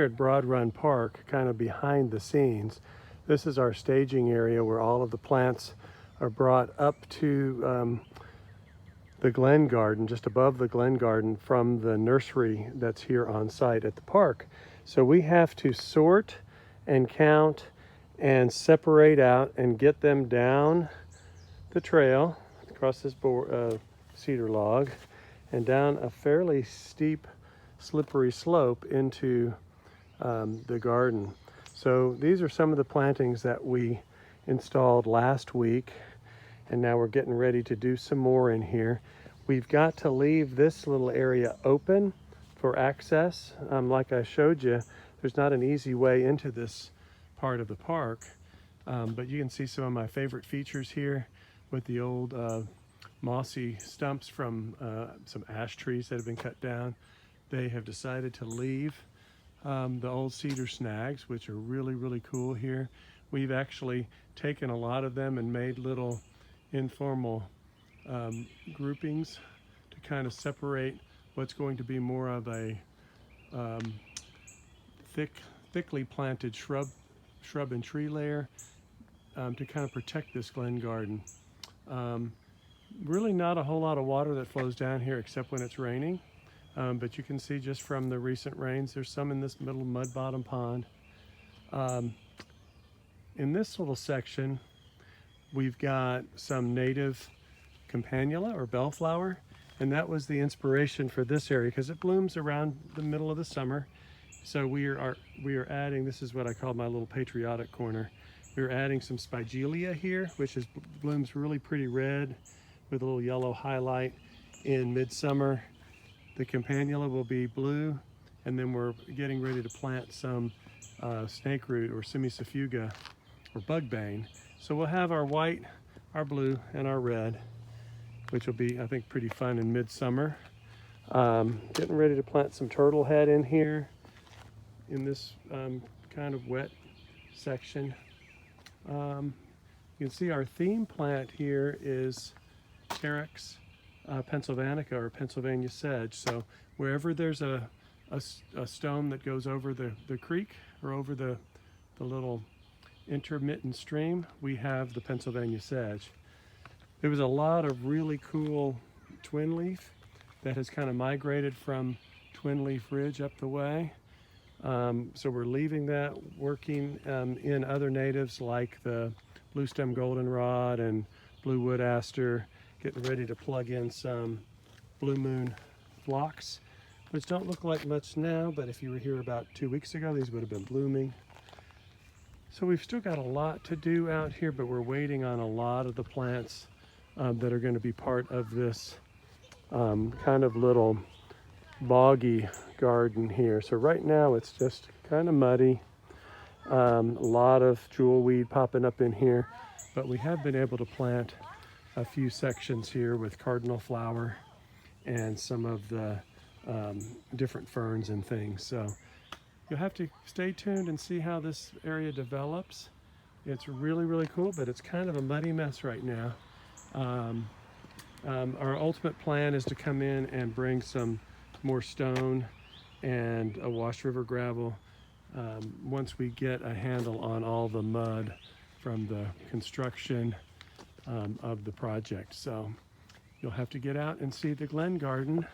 here at Broad Run Park, kind of behind the scenes, this is our staging area where all of the plants are brought up to the Glen Garden, just above the Glen Garden from the nursery that's here on site at the park. So we have to sort and count and separate out and get them down the trail across this cedar log and down a fairly steep, slippery slope into the garden. So these are some of the plantings that we installed last week, and now we're getting ready to do some more in here. We've got to leave this little area open for access. Like I showed you, there's not an easy way into this part of the park, but you can see some of my favorite features here with the old mossy stumps from some ash trees that have been cut down. They have decided to leave the old cedar snags, which are really, really cool here. We've actually taken a lot of them and made little informal groupings to kind of separate what's going to be more of a thickly planted shrub and tree layer to kind of protect this Glen Garden. Really not a whole lot of water that flows down here except when it's raining, but you can see just from the recent rains, there's some in this middle mud bottom pond. In this little section, we've got some native campanula or bellflower, and that was the inspiration for this area because it blooms around the middle of the summer. So we are adding, this is what I call my little patriotic corner. We're adding some spigelia here, which blooms really pretty red with a little yellow highlight in midsummer. The campanula will be blue, and then we're getting ready to plant some snakeroot or semicifuga or bugbane. So we'll have our white, our blue, and our red, which will be, I think, pretty fun in midsummer. Getting ready to plant some turtle head in here in this kind of wet section. You can see our theme plant here is Carex pennsylvanica or Pennsylvania sedge. So wherever there's a stone that goes over the creek or over the little intermittent stream, we have the Pennsylvania sedge. There was a lot of really cool twin leaf that has kind of migrated from Twin Leaf Ridge up the way. So we're leaving that, working in other natives like the blue stem goldenrod and blue wood aster, getting ready to plug in some blue moon phlox, which don't look like much now, but if you were here about 2 weeks ago, these would have been blooming. So we've still got a lot to do out here, but we're waiting on a lot of the plants that are going to be part of this kind of little boggy garden here. So right now it's just kind of muddy, a lot of jewelweed popping up in here, but we have been able to plant a few sections here with cardinal flower and some of the different ferns and things. So you'll have to stay tuned and see how this area develops. It's really, really cool, but it's kind of a muddy mess right now. Our ultimate plan is to come in and bring some more stone and a Wash River gravel once we get a handle on all the mud from the construction of the project. So you'll have to get out and see the Glen Garden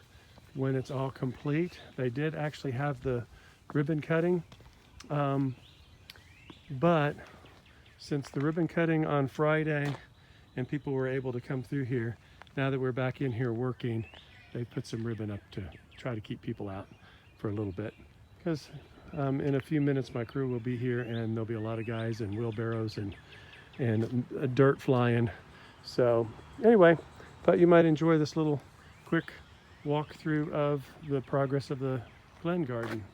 when it's all complete. They did actually have the ribbon cutting, but since the ribbon cutting on Friday and people were able to come through here, now that we're back in here working, they put some ribbon up to try to keep people out for a little bit, because in a few minutes my crew will be here and there'll be a lot of guys and wheelbarrows and dirt flying. So anyway, thought you might enjoy this little quick walkthrough of the progress of the Glen Garden.